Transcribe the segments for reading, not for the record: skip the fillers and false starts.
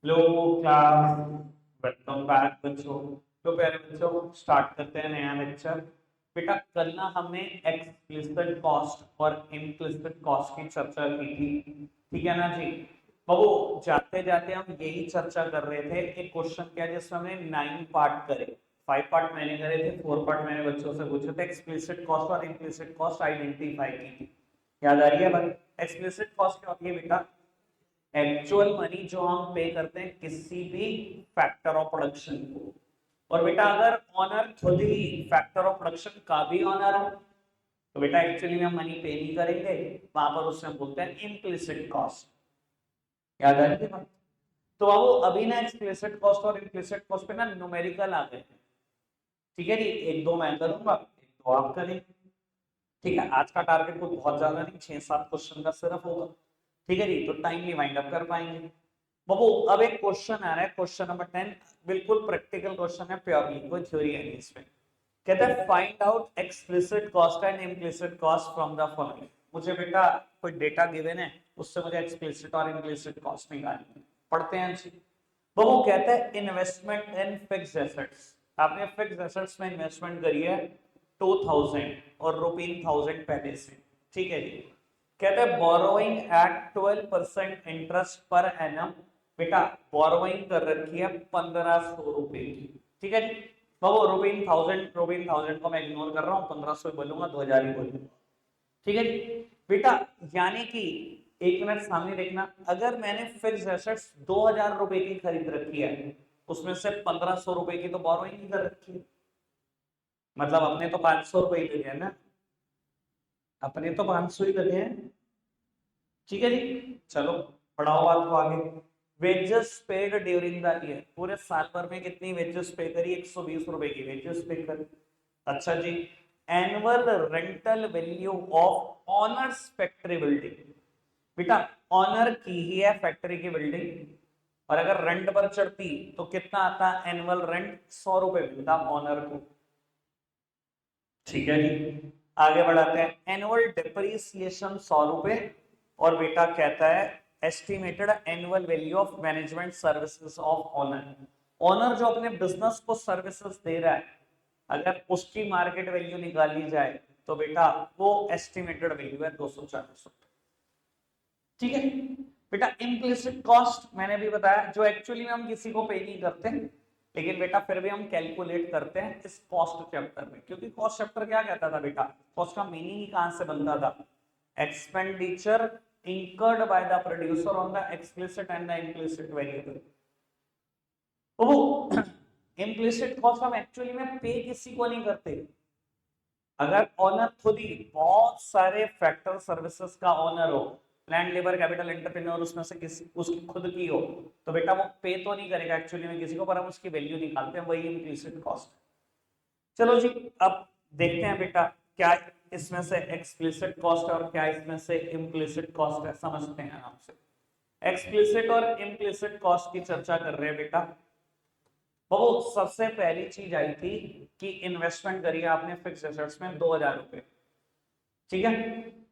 लो class, welcome back बच्चों। तो प्यारे बच्चों, स्टार्ट करते हैं नया लेक्चर। बेटा कल ना हमने एक्सप्लिसिट कॉस्ट और इम्प्लिसिट कॉस्ट की चर्चा की थी, ठीक है ना जी। बाबू जाते जाते हम यही चर्चा कर रहे थे। एक क्वेश्चन क्या जिसमें हमने 9 पार्ट करे, 5 पार्ट मैंने करे थे, 4 पार्ट मैंने बच्चों से पूछे थे। एक्सप्लिसिट कॉस्ट और इम्प्लिसिट कॉस्ट आइडेंटिफाई की थी, याद आ रही है बात। एक्सप्लिसिट कॉस्ट क्या होती है बेटा? एक्चुअल मनी जो हम पे करते हैं किसी भी फैक्टर ऑफ प्रोडक्शन को। और बेटा अगर ऑनर खुद ही फैक्टर ऑफ प्रोडक्शन का भी ऑनर हो तो बेटा एक्चुअली में हम मनी पे नहीं करेंगे, वहां पर उससे हम बोलते हैं इम्प्लिसिट कॉस्ट। याद आ रही है बात? तो बाबू अभी ना एक्सप्लिसिट कॉस्ट और इम्प्लिसिट कॉस्ट पे ना न्यूमेरिकल आ गए हैं, ठीक है जी। एक दो मैं करूंगा, एक दो आप करें, ठीक है। आज का टारगेट कोई बहुत ज्यादा नहीं, 6-7 क्वेश्चन का सिर्फ होगा, ठीक है जी। तो टाइमली वाइंड अप कर पाएंगे। बाबू अब एक क्वेश्चन आ रहा है, क्वेश्चन नंबर 10, बिल्कुल प्रैक्टिकल क्वेश्चन है, प्योरली कोई थ्योरी है नहीं इसमें। कहता है find out explicit cost and implicit cost from the following. मुझे बेटा कोई डेटा गिवन है, उससे मुझे एक्सप्लिसिट और इम्प्लिसिट कॉस्ट निकालनी है। पढ़ते हैं जी। वो कहता है इन्वेस्टमेंट इन फिक्स्ड एसेट्स। आपने फिक्स्ड एसेट्स में इन्वेस्टमेंट करी है 2000 और ₹1000 पहले से, ठीक है जी। कहते हैं borrowing at 12% interest per annum. बेटा बोरोइंग कर रखी है 1500 रुपए की, ठीक है जी। तो वो ₹1000 को मैं इग्नोर कर रहा हूँ, 1500 बोलूंगा, 2000 ही बोलूंगा, ठीक है जी। बेटा यानी कि एक मिनट सामने देखना, अगर मैंने फिक्स्ड एसेट्स 2000 रुपए की खरीद रखी है, उसमें से 1500 रुपए की तो बोरोइंग कर रखी है, मतलब अपने तो 500 रुपए ही लगे हैं ना, अपने तो 500 ही लगे हैं, ठीक है जी। चलो पढ़ाओ बात को आगे। Wages paid during the year, पूरे साल भर में कितनी वेजेस पे करी? 120 रुपए की वेजेस पे करी। अच्छा जी। Annual rental value of owners factory building. बेटा ऑनर की ही है फैक्ट्री की बिल्डिंग, और अगर रेंट पर चढ़ती तो कितना आता? एनुअल रेंट 100 रुपए मिलता ऑनर को, ठीक है जी। आगे बढ़ाते हैं। एनुअल डिप्रिसिएशन 100 रुपए, और बेटा कहता है estimated annual value of management services of owner. Owner जो अपने बिजनेस को सर्विसेज दे रहा है, अगर उसकी मार्केट वैल्यू निकाली जाए तो बेटा वो एस्टिमेटेड वैल्यू है 240 रुपए, ठीक है। बेटा इम्प्लिसिट कॉस्ट मैंने भी बताया, जो एक्चुअली में हम किसी को पे नहीं करते, लेकिन बेटा फिर भी हम कैलकुलेट करते हैं इस कॉस्ट चैप्टर में, क्योंकि कॉस्ट चैप्टर क्या कहता था बेटा? कॉस्ट का मीनिंग ही कहां से बनता था? Expenditure incurred by the producer on the explicit and the implicit variable। तो वो इम्प्लिसिट कॉस्ट हम एक्चुअली में पे किसी को नहीं करते। अगर ऑनर खुद ही बहुत सारे फैक्टर सर्विसेज का ऑनर हो, लैंड लेबर कैपिटल एंटरप्रेन्योर, उसमें से किसी उसकी खुद की हो, तो बेटा वो पे तो नहीं करेगा एक्चुअली में किसी को, पर हम उसकी वैल्यू निकालते हैं, वही इम्प्लिसिट कॉस्ट। चलो जी, अब देखते हैं बेटा क्या इसमें से एक्सप्लिसिट कॉस्ट और क्या इसमें से इम्प्लिसिट कॉस्ट है, समझते हैं आपसे। एक्सप्लिसिट और इम्प्लिसिट कॉस्ट की चर्चा कर रहे हैं बेटा। वो सबसे पहली चीज आई थी कि इन्वेस्टमेंट करी आपने फिक्स एसेट्स में 2000 रुपए, ठीक है,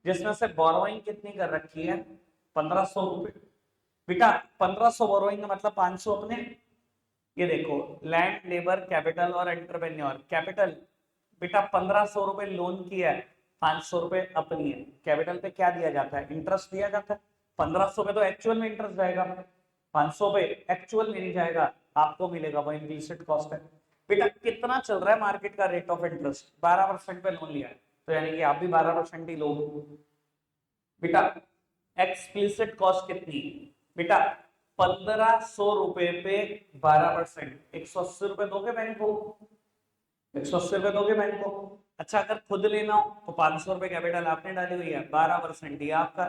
जिसमें से बोरोइंग कितनी कर रखी है? 1500 रुपए। बेटा 1500 बोरोइंग का मतलब 500 अपने। ये देखो, लैंड लेबर कैपिटल और एंटरप्रेन्योर कैपिटल, बेटा 1500 रुपए लोन किया है, 500 रुपए अपनी है। कैपिटल पे क्या दिया जाता है? इंटरेस्ट दिया जाता है। 1500 पे तो एक्चुअल में इंटरेस्ट जाएगा, 500 पे एक्चुअल में नहीं जाएगा, आपको मिलेगा, वो इम्प्लिसिट कॉस्ट है। बेटा कितना चल रहा है मार्केट का रेट ऑफ इंटरेस्ट? 12% पे लोन लिया है, तो यानी कि आप भी 12% ही लोगे। बेटा एक्सप्लिसिट कॉस्ट कितनी? बेटा 1500 रुपए पे 12%, 180 रुपए दोगे बैंक को, 180 रुपए दोगे बैंक को। अच्छा अगर खुद लेना हो तो 500 रुपए कैपिटल आपने डाली हुई है, 12% ही आपका,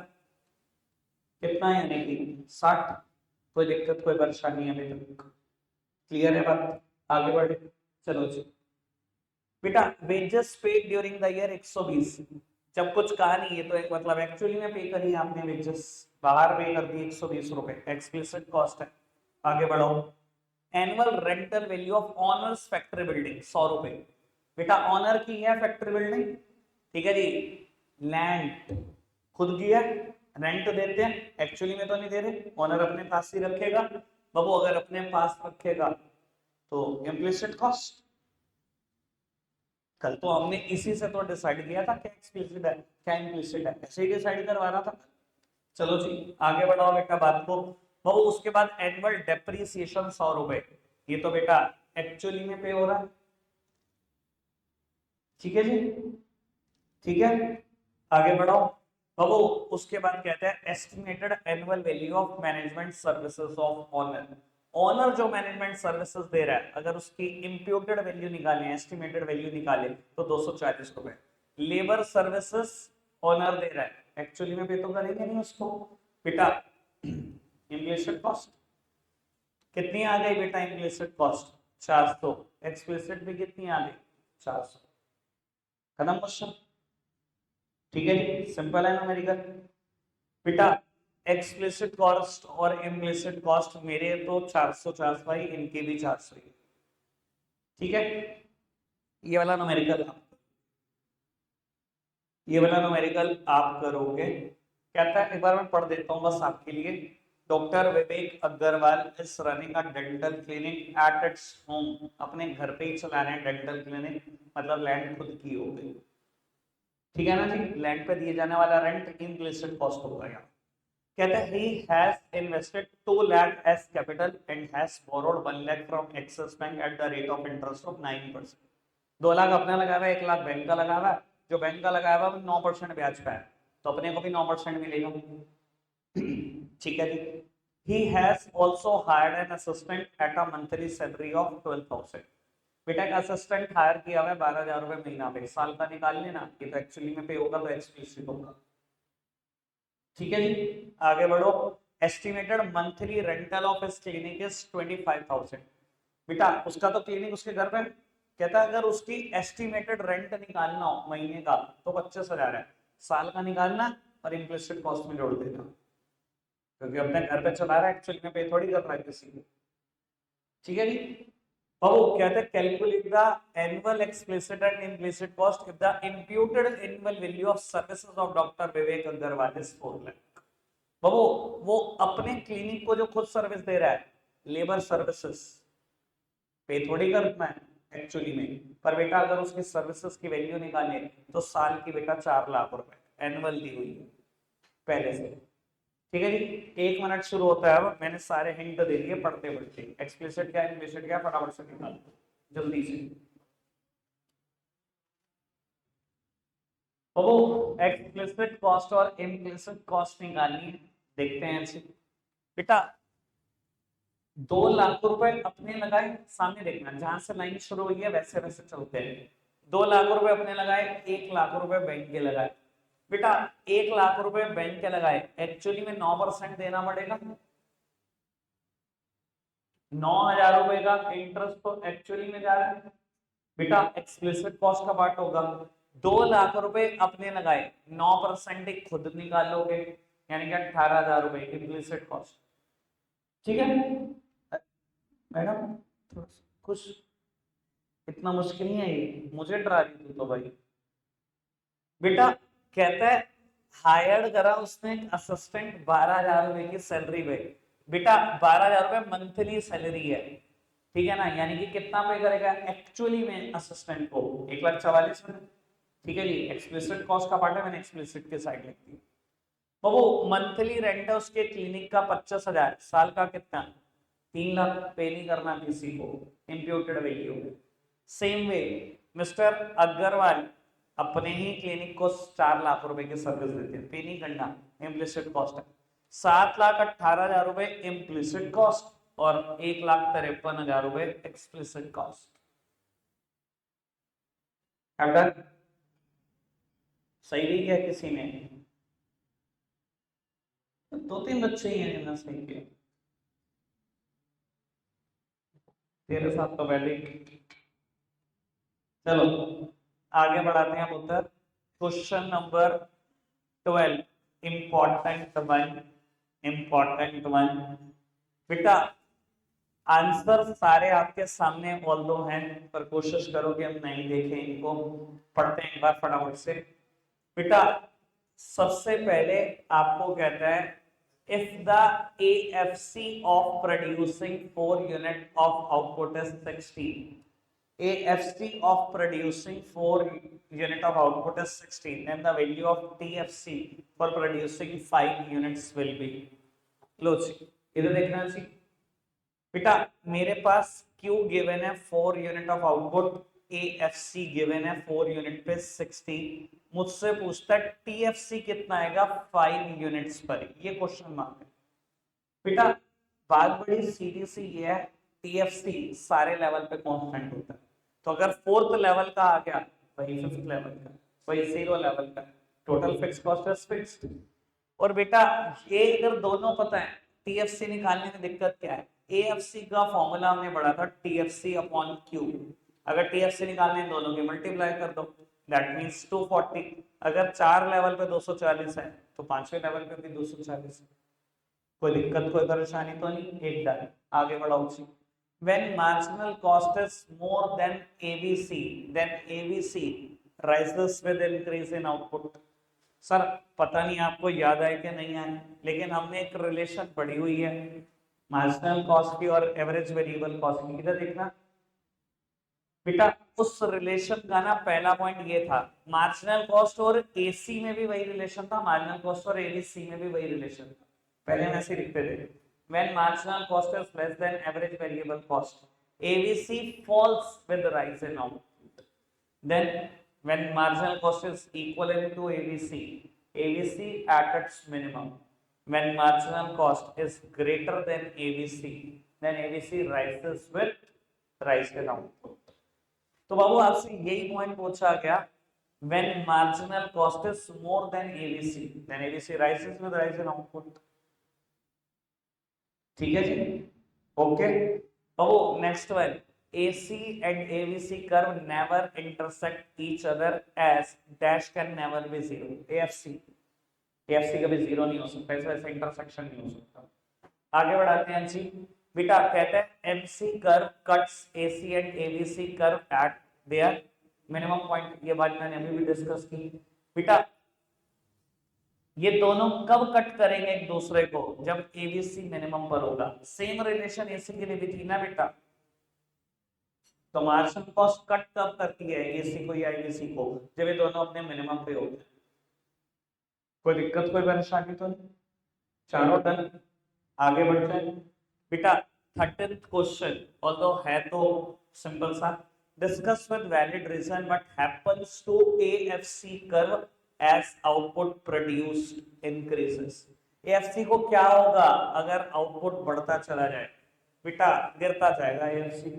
कितना है? यानी कि 60। कोई दिक्कत कोई परेशानी है अभी तक? क्लियर है बात? आगे बढ़े, चलो जी। बेटा wages paid during the year 120, जब कुछ कहा नहीं है तो एक मतलब एक्चुअली में पे करी आपने वेजेस, बाहर पे कर दी 120 रुपए, एक्सप्लिसिट कॉस्ट है। आगे बढ़ो। Annual rental value of owners factory building 100 रुपए। बेटा ऑनर की है फैक्ट्री बिल्डिंग, ठीक है जी। लैंड खुद की है, रेंट देते हैं, एक्चुअली में तो नहीं दे रहे, ऑनर अपने पास ही रखेगा। बाबू अगर अपने पास रखेगा तो इम्प्लिसिट कॉस्ट। कल तो हमने इसी से तो डिसाइड किया था क्या एक्सप्लिसिट है क्या इम्प्लिसिट है, ऐसे ही डिसाइड करवा रहा था। चलो जी आगे बढ़ाओ बेटा बात को। बाबू उसके बाद एनुअल डेप्रिसिएशन 100 रुपए, ये तो बेटा एक्चुअली में पे हो रहा है। ठीक है जी, ठीक है आगे बढ़ाओ। बाबू उसके बाद कहते हैं estimated annual value of management services of owner. Owner जो मैनेजमेंट सर्विसेज दे रहा है अगर उसकी इंप्यूटेड वैल्यू निकालें, एस्टिमेटेड वैल्यू निकाले तो 240 रुपए। लेबर सर्विसेज ऑनर दे रहा है, एक्चुअली में पे तो करेंगे नहीं उसको बेटा। इम्प्लिसिट कॉस्ट कितनी आ गई बेटा, इम्प्लिसिट कॉस्ट 400, एक्सप्लिसिट भी कितनी आ गई 400। खत्म क्वेश्चन। ठीक है जी, सिंपल है न्यूमेरिकल बेटा। एक्सप्लिसिट कॉस्ट और इम्प्लिसिट कॉस्ट मेरे तो 450 भाई, इनके भी 400 ही। ठीक है, ये वाला न्यूमेरिकल आप करोगे। कहता है एक बार मैं पढ़ देता हूं बस आपके लिए। Doctor Vivek Agrawal is running a dental clinic at its home. अपने घर पे ही चला रहे हैं डेंटल क्लिनिक, मतलब लैंड खुद की हो गई। ठीक है ना जी, लैंड पे दिए जाने वाला रेंट इम्प्लिसिट कॉस्ट होगा यहाँ। कहता है he has invested 2 lakh as capital and has borrowed 1 lakh from Axis Bank at the rate of interest of 9%। 2 lakh अपने लगाया हुआ है, 1 लाख बैंक का लगाया हुआ है। जो बैंक का लगाया हुआ है 9% ब्याज पे है, तो अपने को भी 9% मिलेगा। ठीक है जी। he has also hired an assistant at a monthly salary of 12,000। बेटा एक असिस्टेंट हायर किया हुआ है 12,000 रुपए महीना पे, साल का निकाल लेना, ये तो एक्चुअली में पे होगा तो एक्सप्लिसिट होगा। ठीक है जी आगे बढ़ो। Estimated monthly rental of his clinic is 25,000। बेटा उसका तो क्लिनिक उसके घर पे, कहता है अगर उसकी एस्टिमेटेड रेंट निकालना हो महीने का तो 25,000 है, साल का निकालना और इम्प्लिसिट कॉस्ट में जोड़ देना, क्योंकि अपने घर पे चला रहा है, एक्चुअली में पे थोड़ी कर रहा है किसी को। ठीक है जी। Oh, कहते हैं calculate the annual explicit and implicit cost if the imputed annual value of services of Dr. Vivek Agarwal is 4 lakh। बाबू वो अपने क्लिनिक को जो खुद सर्विस दे रहा है, लेबर सर्विसेज पे थोड़ी करना है एक्चुअली में, पर बेटा अगर उसकी सर्विसेज की वैल्यू निकाले तो साल की बेटा 4 लाख रुपए एनुअल दी हुई है पहले से। ठीक है जी, 1 मिनट शुरू होता है, अब मैंने सारे हिंट दे दिए पढ़ते पढ़ते। एक्सप्लिसिट क्या इम्प्लिसिट क्या फटाफट से निकाल जल्दी से। तो एक्सप्लिसिट कॉस्ट और इम्प्लिसिट कॉस्ट निकालनी है, देखते हैं ऐसे बेटा। 2 लाख रुपए अपने लगाए, सामने देखना जहां से लाइन शुरू हुई है वैसे वैसे चलते हैं। 2 लाख रुपए अपने लगाए, 1 लाख रुपए बैंक के लगाए। बेटा 1 लाख रुपए बैंक के लगाए, एक्चुअली में 9% देना पड़ेगा। 9,000 रुपए का इंटरेस्ट तो एक्चुअली में जा रहा है बेटा, एक्सप्लिसिट कॉस्ट का पार्ट होगा। 2 लाख रुपए अपने लगाए, 9% खुद निकालोगे, यानी कि 18,000 रुपए इम्प्लिसिट कॉस्ट। ठीक है मैडम, कुछ इतना मुश्किल नहीं है ये, मुझे डरा रही थी तो भाई। बेटा कहता है हायर्ड करा उसने असिस्टेंट 12,000 रुपए की सैलरी पे। बेटा 12,000 रुपए मंथली सैलरी है, ठीक है ना, यानी कि कितना पे करेगा एक्चुअली में असिस्टेंट को 1,44,000। ठीक है जी, एक्सप्लिसिट कॉस्ट का पार्ट है, मैंने एक्सप्लिसिट के साइड लिख दी। तो वो मंथली रेंट है उसके क्लिनिक का 25,000, साल का कितना 3 लाख, पे नहीं करना किसी को, imputed value. Same way mister Agrawal अपने ही क्लिनिक को 4 लाख रुपए की सर्विस देते हैं, पे नहीं करना, इम्प्लिसिट कॉस्ट है। 7,18,000 रुपए इम्प्लिसिट कॉस्ट और 1,53,000 रुपए एक्सप्लिसिट कॉस्ट। अगर सही नहीं किया किसी ने, 2-3 बच्चे ही हैं ना सही किया, तेरे साथ तो पहले। चलो आगे बढ़ाते हैं पुत्र। क्वेश्चन नंबर 12, इंपॉर्टेंट वन बेटा। आंसर सारे आपके सामने ऑल दो हैं, पर कोशिश करो कि हम नहीं देखें इनको। पढ़ते हैं एक बार फटाफट से बेटा। सबसे पहले आपको कहता है if the AFC of producing 4 unit of output is 16, AFC of producing 4 unit of output is 16, then the value of TFC for producing 5 units will be, लो जी इधर देखना जी बेटा, मेरे पास Q गिवन है 4 unit of output, AFC given है 4 unit पे 60, मुझसे पूछता है TFC कितना आएगा 5 यूनिट्स पर, ये क्वेश्चन मार्क है बेटा। बात बड़ी सीधी सी ये है, TFC सारे लेवल पे कांस्टेंट होता है, तो अगर फोर्थ लेवल का आ गया वही फिफ्थ लेवल का, वही जीरो लेवल का, total fix cost is fixed. और बेटा ये अगर दोनों पता है, टीएफसी निकालने में दिक्कत क्या है, एएफसी का फॉर्मूला हमने पढ़ा था टीएफसी अपॉन क्यू, अगर टीएफसी निकालने हैं दोनों की मल्टीप्लाई कर दो, दैट मींस 240। अगर 4 लेवल पे 240 है तो 5वें लेवल पे भी 240 है, कोई दिक्कत कोई परेशानी तो नहीं, एक डन। आगे बढ़ाओ जी, when marginal cost is more than ABC, then ABC rises with increase in output। Sir पता नहीं आपको याद आए कि नहीं आए, लेकिन हमने एक रिलेशन पढ़ी हुई है मार्जिनल कॉस्ट की और एवरेज वेरिएबल कॉस्ट की, इधर देखना बेटा। उस रिलेशन का ना पहला पॉइंट ये था, मार्जिनल कॉस्ट और एसी में भी वही रिलेशन था, मार्जिनल कॉस्ट और एबीसी में भी वही रिलेशन था, पहले हम ऐसे लिखते थे, when marginal cost is less than average variable cost, ABC falls with the rise in output, then when marginal cost is equivalent to ABC, ABC at its minimum, when marginal cost is greater than ABC, then ABC rises with rise in output। तो बाबू आपसे यही point पूछा गया, when marginal cost is more than ABC, then ABC rises with rise in output। ठीक है जी, okay. बाबू next one, AC and ABC curve never intersect each other as dash can never be zero। AFC कभी zero नहीं हो सकता, इस वजह से इंटरसेक्शन नहीं हो सकता। आगे बढ़ाते हैं जी बेटा, कहते हैं MC curve cuts AC and ABC curve at their minimum point, ये बात मैंने अभी भी डिस्कस की बेटा। ये दोनों कब कट करेंगे एक दूसरे को, जब एबीसी मिनिमम पर होगा। सेम रिलेशन एसी के लिए भी थी ना बेटा, तो मार्जिनल कॉस्ट कट कब करती है एसी को या एबीसी को, जब ये दोनों अपने मिनिमम पे होते हैं। कोई दिक्कत कोई परेशानी तो नहीं, चारों डन। आगे बढ़ जाए बेटा, 13th क्वेश्चन ऑल्दो है तो सिंपल सा, discuss with valid reason what happens to AFC curve as output produced increases। AFC को क्या होगा अगर आउटपुट बढ़ता चला जाए बेटा, गिरता जाएगा AFC।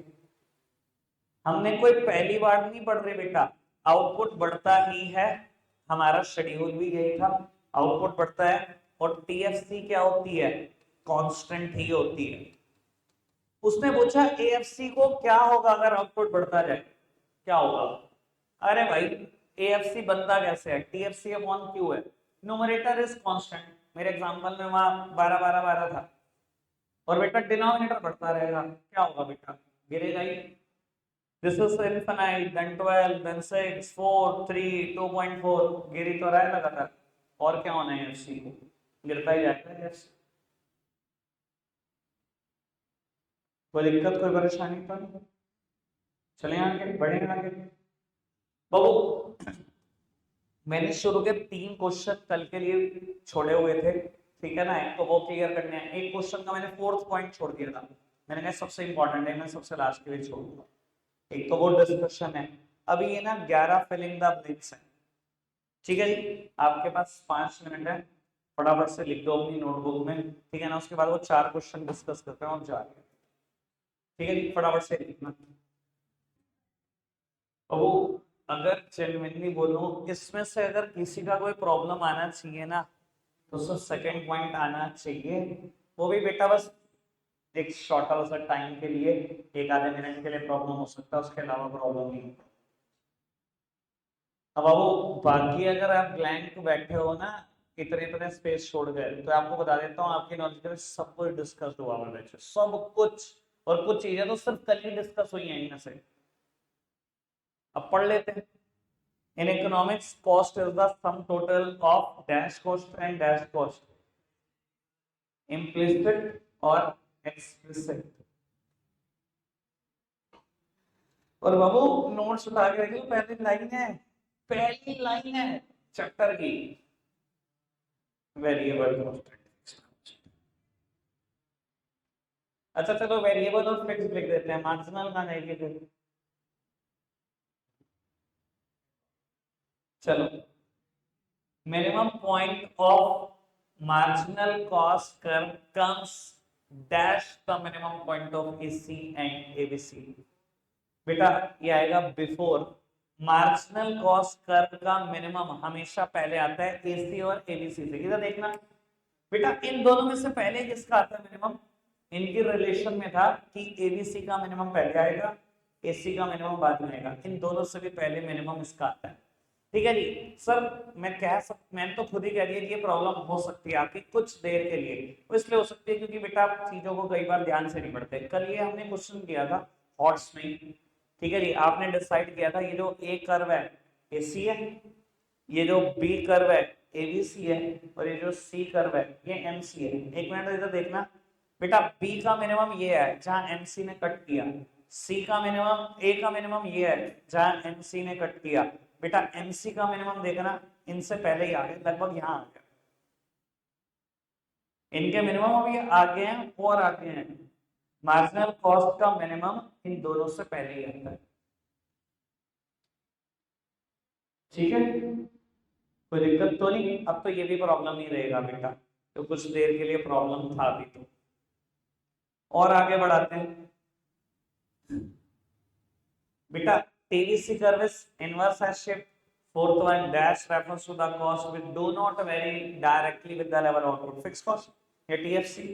हमने कोई पहली बार नहीं पढ़ रहे बेटा, आउटपुट बढ़ता ही है, हमारा शेड्यूल भी यही था, आउटपुट बढ़ता है और TFC क्या होती है, कांस्टेंट ही होती है। उसने पूछा AFC को क्या होगा अगर आउटपुट बढ़ता जाए, क्या होगा। अरे भाई AFC बनता कैसे है, TFC अपॉन Q है, न्यूमरेटर इज कांस्टेंट, मेरे एग्जांपल में वहां 12 12 12 था, और बेटा डिनोमिनेटर बढ़ता रहेगा, क्या होगा बेटा, गिरेगा ही। This is infinite, then 12, then 6, 4, 3, 2.4, गिरी तो रहा है लगातार, और क्या होना है AFC को, गिरता ही जाएगा AFC। कोई दिक्कत कोई परेशानी तो नहीं, चले आगे बढ़े आगे। बाबू मैंने शुरू के 3 क्वेश्चन कल के लिए छोड़े हुए थे, ठीक है ना, एक तो वो क्लियर करने हैं, एक क्वेश्चन का मैंने 4th पॉइंट छोड़ दिया था, मैंने कहा सबसे इंपॉर्टेंट है, मैं सबसे लास्ट के लिए छोड़ दूंगा, एक तो वो डिस्कशन है। अभी ये ना 11 फिलिंग द ब्लैंक्स है, ठीक है जी, आपके पास 5 मिनट है, फटाफट से लिख दो अपनी नोटबुक में, ठीक है ना, उसके बाद वो 4 क्वेश्चन डिस्कस करते हैं और जा रहे हैं, ठीक है जी, फटाफट से लिखना। वो अगर जेन्युइनली बोलूं, इसमें से अगर किसी का कोई प्रॉब्लम आना चाहिए ना, तो उसका सेकंड पॉइंट आना चाहिए, वो भी बेटा बस एक शॉर्टर सा टाइम के लिए, 1 आधे मिनट के लिए प्रॉब्लम हो सकता है, उसके अलावा प्रॉब्लम नहीं। अब वो बाकी अगर आप ब्लैंक बैठे हो ना, इतने इतने स्पेस छोड़ गए, तो आपको बता देता हूँ आपकी नॉलेज के लिए सब कुछ डिस्कस हुआ हुआ है, सब कुछ, और कुछ चीजें तो सिर्फ कल ही डिस्कस हुई हैं इनमें से। अब पढ़ लेते हैं। In economics, cost is the sum total of dash cost and dash cost। Implicit और एक्सप्लिसिट। और बाबू नोट्स उठा के रखिए, पहली लाइन है चैप्टर की, वेरिएबल कांस्टेंट। अच्छा चलो वेरिएबल और फिक्स लिख देते हैं, मार्जिनल का नहीं लिखेंगे। चलो, minimum point of marginal cost curve comes dash the minimum point of AC and ABC। बेटा ये आएगा बिफोर, मार्जिनल कॉस्ट कर्व का मिनिमम हमेशा पहले आता है एसी और एबीसी से। इधर देखना बेटा, इन दोनों में से पहले किसका आता है मिनिमम? इनकी रिलेशन में था कि एबीसी का मिनिमम पहले आएगा, एसी का मिनिमम बाद में आएगा। इन दोनों से भी पहले मिनिमम इसका आता है। ठीक है जी सर, मैंने तो खुद ही कह दिया कि ये प्रॉब्लम हो सकती है आपकी कुछ देर के लिए, वो इसलिए हो सकती है क्योंकि बेटा आप चीजों को कई बार ध्यान से नहीं पढ़ते। कल ये हमने क्वेश्चन किया था हॉट्स में, ठीक है जी, आपने डिसाइड किया था ये जो ए कर्व है एसी है, ये जो बी कर्व है एबीसी है, और ये जो सी कर्व है ये एमसी है। एक मिनट इधर देखना बेटा, बी का मिनिमम ये है जहां एमसी ने कट किया, सी का मिनिमम, ए का मिनिमम ये है जहां एमसी ने कट किया। बेटा एमसी का मिनिमम देखना इनसे पहले ही आ गए, लगभग यहां आ गया, इनके मिनिमम अभी आगे हैं और आगे हैं। मार्जिनल कॉस्ट का मिनिमम इन दोनों से पहले ही आता है। ठीक है, कोई दिक्कत तो नहीं? अब तो ये भी प्रॉब्लम नहीं रहेगा बेटा, तो कुछ देर के लिए प्रॉब्लम था अभी तो। और आगे बढ़ाते हैं बेटा, TVC curve is inverse as shape। Fourth one, dash refers to the cost which do not vary directly with the level of output। Fixed cost या TFC,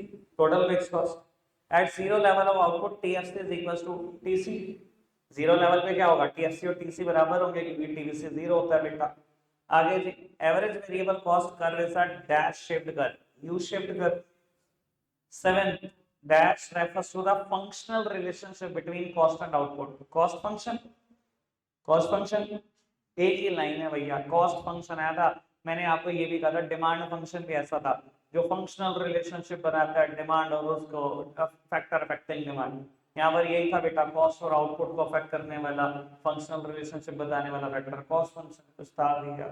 total fixed cost। At zero level of output, TFC is equals to TC। Zero level पे क्या होगा? TFC और TC बराबर होंगे क्योंकि TVC zero होता है बेटा। आगे जी, average variable cost curve is a dash shaped curve, U shaped curve. Seventh, dash refers to the functional relationship between cost and output। Cost function एक ही लाइन है भैया, कॉस्ट फंक्शन आया था। मैंने आपको ये भी कहा था डिमांड फंक्शन भी ऐसा था जो फंक्शनल रिलेशनशिप बनाता है डिमांड और उसको फैक्टर अफेक्टिंग डिमांड। यहाँ पर यही था बेटा, कॉस्ट और आउटपुट को अफेक्ट करने वाला फंक्शनल रिलेशनशिप बताने वाला फैक्टर कॉस्ट फंक्शन। कुछ था भैया,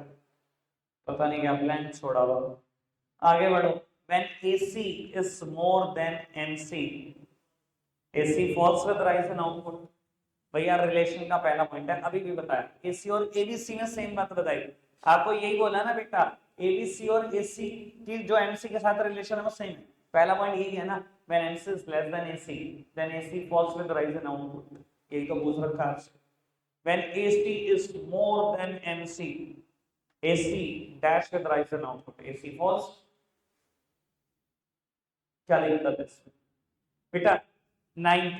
पता नहीं क्या ब्लैंक छोड़ा हुआ। आगे बढ़ो, when AC is more than MC, AC falls with rise in output। भैया रिलेशन का पहला पॉइंट है, अभी भी बताया, AC और ABC में सेम बात बताई आपको, यही बोला ना बेटा, ABC और AC की जो MC के साथ रिलेशन है वो सेम है। पहला पॉइंट यही है ना, when MC is less than AC, then AC falls with rise in output। यही तो पूछ रखा है आपसे। when AC is more than MC, AC dash with rise in output, AC falls। क्या दिक्कत है इसमें बेटा? 9,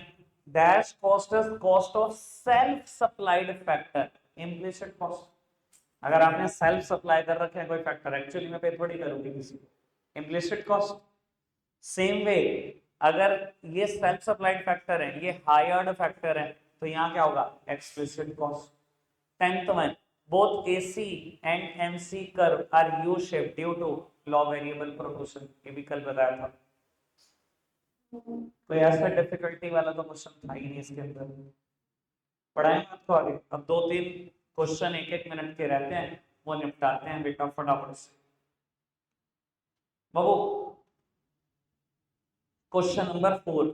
dash cost is cost of self supplied factor, implicit cost. अगर आपने सेल्फ सप्लाई कर रखे हैं कोई फैक्टर, एक्चुअली में पे थोड़ी करूंगी किसी को, इम्प्लिसिट कॉस्ट। सेम वे, अगर ये सेल्फ सप्लाइड फैक्टर है, ये हायर्ड फैक्टर है, तो यहाँ क्या होगा? Explicit cost. 10th one, both AC and MC curve are U-shaped due to law variable proportion। ये भी कल बताया था। कोई ऐसा डिफिकल्टी वाला तो क्वेश्चन था ही नहीं इसके अंदर। पढ़ाएं आपको आगे, अब 2-3 क्वेश्चन 1-1 मिनट के रहते हैं, वो निपटाते हैं बेटा फटाफट से। बाबू question number 4,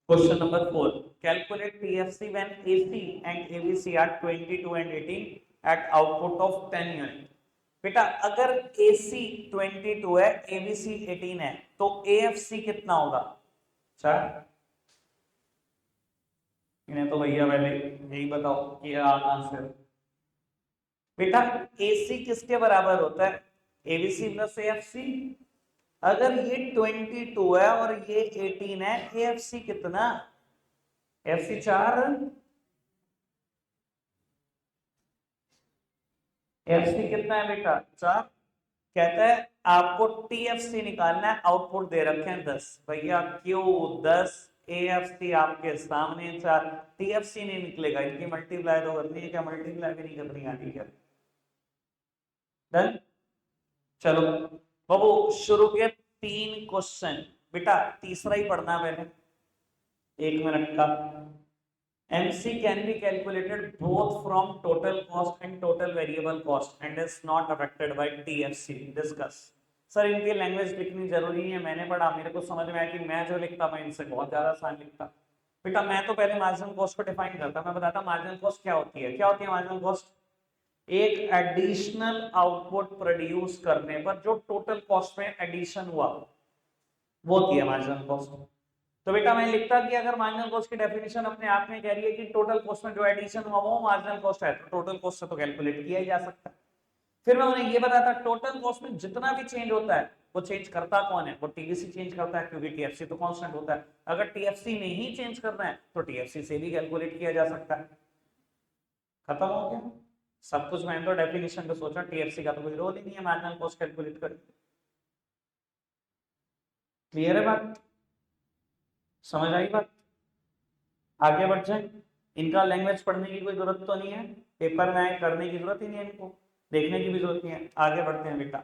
question number 4, calculate TFC when AC and ABC are 22 and 18 at output of 10 unit. बेटा अगर AC 22 है, ABC 18 है, तो AFC कितना होगा? 4। इन्हें तो भैया पहले यही बताओ कि आंसर। बेटा AC किसके बराबर होता है? ABC plus AFC। अगर ये 22 है और ये 18 है, AFC कितना? AFC 4, AFC कितना है बेटा? 4। कहता है आपको TFC निकालना है, आउटपुट दे रखे हैं 10। भैया क्यों 10, AFC आपके सामने 4, TFC नहीं निकलेगा, इनकी मल्टीप्लाई तो करनी है, क्या मल्टीप्लाई भी नहीं करनी आती क्या? डन, चलो बाबू शुरू के 3 क्वेश्चन, बेटा तीसरा ही पढ़ना है पहले, 1 मिनट का। MC can be calculated both from total cost and total variable cost and is not affected by TFC. Discuss. Sir इनकी लैंग्वेज लिखनी जरूरी है, मैंने पढ़ा, मेरे को समझ में आया कि मैं जो लिखता मैं इनसे बहुत ज्यादा आसान लिखता। बेटा मैं तो पहले मार्जिनल कॉस्ट को डिफाइन करता, मैं बताता मार्जिनल कॉस्ट क्या होती है। क्या होती है मार्जिनल कॉस्ट? एक एडिशनल आउटपुट प्रोड्यूस करने पर जो टोटल कॉस्ट में एडिशन हुआ वो होती है मार्जिनल कॉस्ट। तो बेटा मैं लिखता कि अगर मार्जिनल कॉस्ट की डेफिनेशन अपने आप में कह रही है कि टोटल कॉस्ट में जो एडिशन हुआ वो मार्जिनल कॉस्ट है, तो टोटल कॉस्ट से तो कैलकुलेट किया ही जा सकता है। फिर मैं उन्हें ये बताता टोटल कॉस्ट में जितना भी चेंज होता है वो चेंज करता कौन है? वो टीएफसी चेंज करता है, क्योंकि टीएफसी तो कांस्टेंट होता है। अगर टीएफसी ने ही चेंज करना है तो टीएफसी से भी कैलकुलेट किया जा सकता है। खत्म हो गया सब कुछ। मैंने तो डेफिनेशन पे सोचा, टीएफसी का तो कोई रोल ही नहीं है मार्जिनल कॉस्ट कैलकुलेट कर। क्लियर है बात? समझ आई बात? आगे बढ़ जाए। इनका लैंग्वेज पढ़ने की कोई जरूरत तो नहीं है, पेपर में आए करने की जरूरत ही नहीं है, इनको देखने की भी जरूरत नहीं है। आगे बढ़ते हैं बेटा।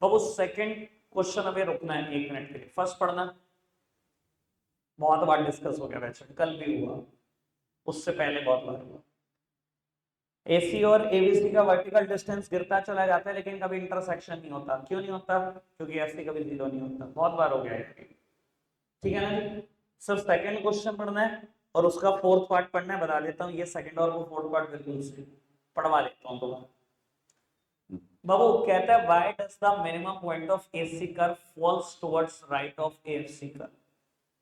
बाबू सेकंड क्वेश्चन अभी रुकना है 1 मिनट के लिए, फर्स्ट पढ़ना। बहुत बार डिस्कस हो गया वैसे, कल भी हुआ, उससे पहले बहुत बार हुआ। एसी और एबीसी का वर्टिकल डिस्टेंस गिरता चला जाता है लेकिन कभी इंटरसेक्शन नहीं होता। क्यों नहीं होता? क्योंकि एसी कभी जीरो नहीं होता। बहुत बार हो गया है, ठीक है ना जी। सर सेकंड क्वेश्चन पढ़ना है और उसका फोर्थ पार्ट पढ़ना है, बता देता हूँ। ये सेकंड और वो फोर्थ पार्ट बिल्कुल से पढ़वा देता हूँ दोबारा। बाबू कहता है why does the minimum point of AC curve falls towards right of AFC curve.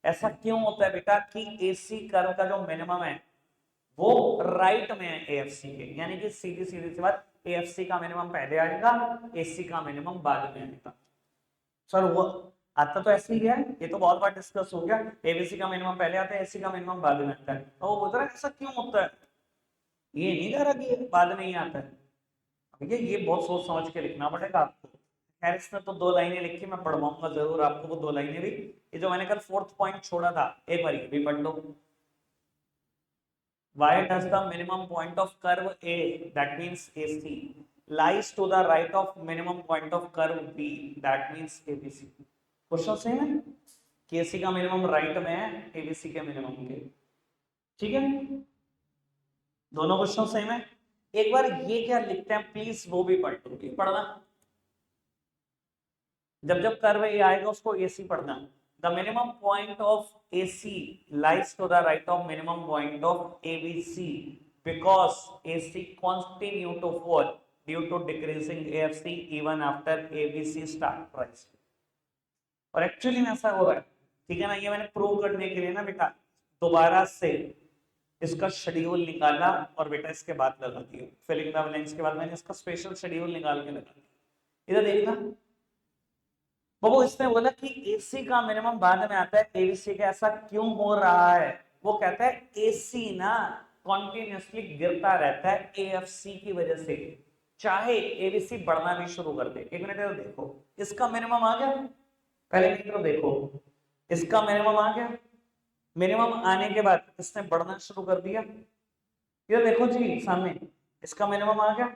ऐसा क्यों होता है बेटा कि एसी कर्व का जो मिनिमम है वो राइट में है एएफसी के, यानी कि सीधी सीधी सी बात, एएफसी का मिनिमम पहले आएगा, एसी का मिनिमम बाद में आएगा। सर वो आता तो ऐसे ही है, ये तो बहुत बार डिस्कस हो गया, एबीसी का मिनिमम पहले आता है, एसी का मिनिमम बाद में आता है। तो वो बोल रहा है ऐसा क्यों होता है, ये नहीं कह रहा कि बाद में ही आता है। भैया ये बहुत सोच समझ के लिखना पड़ेगा आपको। खैर इसमें तो 2 लाइनें लिखी, मैं पढ़वाऊंगा जरूर आपको वो 2 लाइनें भी। ये जो मैंने कल फोर्थ पॉइंट छोड़ा था, एक बार ये भी पढ़ लो। Why does the minimum point of curve A, that means AC, lies to the right of minimum point of curve B, that means ABC? Question same है कि AC का मिनिमम राइट में है, ABC के मिनिमम के, ठीक है, दोनों क्वेश्चन सेम है। एक बार ये क्या लिखते हैं प्लीज वो भी पढ़ लो, पढ़ना। जब जब कर्व ए आएगा उसको AC पढ़ना। The minimum point of AC lies to the right of minimum point of ABC because AC continue to fall due to decreasing AFC even after ABC start rise। और एक्चुअली में ऐसा हो रहा है, ठीक है ना। ये मैंने प्रूव करने के लिए ना बेटा दोबारा से इसका शेड्यूल निकाला और बेटा इसके बाद लगा दिया, फिलिंग द ब्लैंक्स के बाद मैंने इसका स्पेशल शेड्यूल निकाल के लगा दिया। इधर देखना बाबू, इसने बोला कि एसी का मिनिमम बाद में आता है, एबीसी का ऐसा क्यों हो रहा है? वो कहता है एसी ना कॉन्टिन्यूसली गिरता रहता है एएफसी की वजह से, चाहे एबीसी बढ़ना भी शुरू कर दे। 1 मिनट इधर देखो, इसका मिनिमम आ गया, पहले इधर देखो, इसका मिनिमम आ गया, मिनिमम आने के बाद इसने बढ़ना शुरू कर दिया। ये देखो जी सामने, इसका मिनिमम आ गया,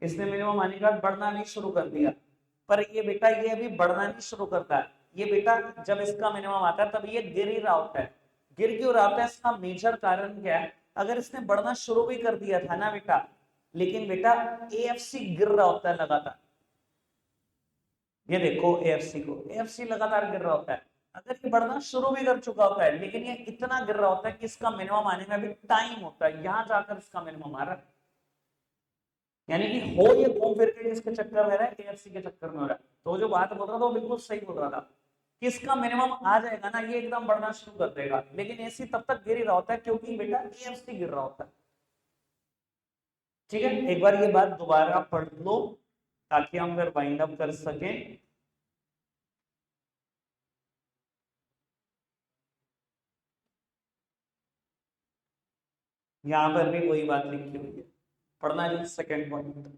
इसने मिनिमम आने के बाद बढ़ना नहीं शुरू कर दिया। पर ये बेटा ये अभी बढ़ना नहीं शुरू करता है, ये बेटा जब इसका मिनिमम आता है तब ये गिर ही रहा होता है। गिर क्यों रहा होता है? इसका मेजर कारण क्या है? अगर इसने बढ़ना शुरू भी कर दिया था ना बेटा, लेकिन बेटा एएफसी गिर रहा होता है लगातार। ये देखो एएफसी को, एएफसी लगातार गिर रहा होता है। अगर ये बढ़ना शुरू भी कर चुका होता है लेकिन ये इतना गिर रहा होता है कि इसका मिनिमम आने में भी टाइम होता है, यहां जाकर इसका मिनिमम आ रहा है। यानी कि हो ये घूम फिर के इसके चक्कर में रहा है, एएफसी के चक्कर में हो रहा है। तो जो बात बोल रहा था वो बिल्कुल सही बोल रहा था कि इसका मिनिमम आ जाएगा ना, ये एकदम बढ़ना शुरू कर देगा, लेकिन एसी तब तक गिर ही रहा होता है क्योंकि बेटा एएफसी गिर रहा होता है। ठीक है, एक बार ये बात दोबारा पढ़ लो ताकि हम फिर वाइंड अप कर सकें। यहां पर भी वही बात लिखी हुई है, पढ़ना है सेकेंड पॉइंट।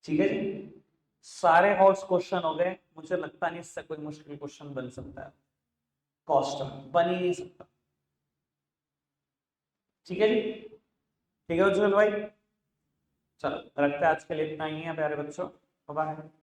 ठीक है जी, सारे हॉट्स क्वेश्चन हो गए, मुझे लगता नहीं इससे कोई मुश्किल क्वेश्चन बन सकता है, कॉस्ट बन ही नहीं सकता। ठीक है जी, ठीक है उज्जवल भाई, चलो रखते हैं आज के लिए इतना ही है प्यारे बच्चों, बाय।